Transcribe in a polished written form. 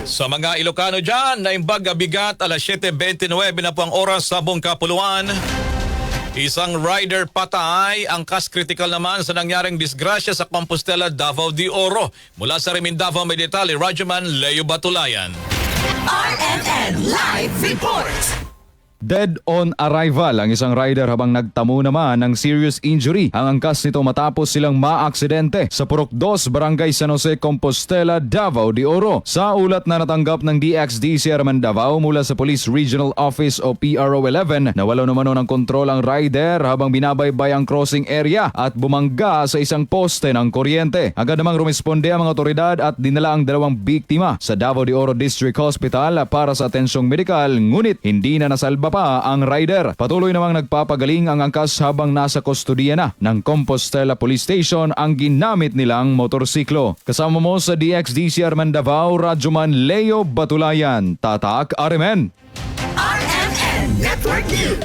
Sa mga Ilocano dyan, naimbag bigat alas 7:29 na po ang oras sa buong kapuluan. Isang rider patay, angkas critical naman sa nangyaring disgrasya sa Compostela, Davao de Oro. Mula sa Davao may detalye, Radyoman Leo Batulayan. RMN Live Report. Dead on arrival ang isang rider habang nagtamo naman ng serious injury. Ang angkas nito matapos silang maaksidente sa Purok 2, Barangay San Jose, Compostela, Davao de Oro. Sa ulat na natanggap ng DXD Chairman Davao mula sa Police Regional Office o PRO 11, nawala naman ng kontrol ang rider habang binabaybay ang crossing area at bumangga sa isang poste ng kuryente. Agad namang rumisponde ang mga otoridad at dinala ang dalawang biktima sa Davao de Oro District Hospital para sa atensyong medikal, ngunit hindi na nasalba pa ang rider. Patuloy namang nagpapagaling ang angkas habang nasa kustodiya na ng Compostela Police Station ang ginamit nilang motorsiklo. Kasama mo sa DXD Chairman Davao, Radyoman Leo Batulayan, Tatak RMN. RMN Network News.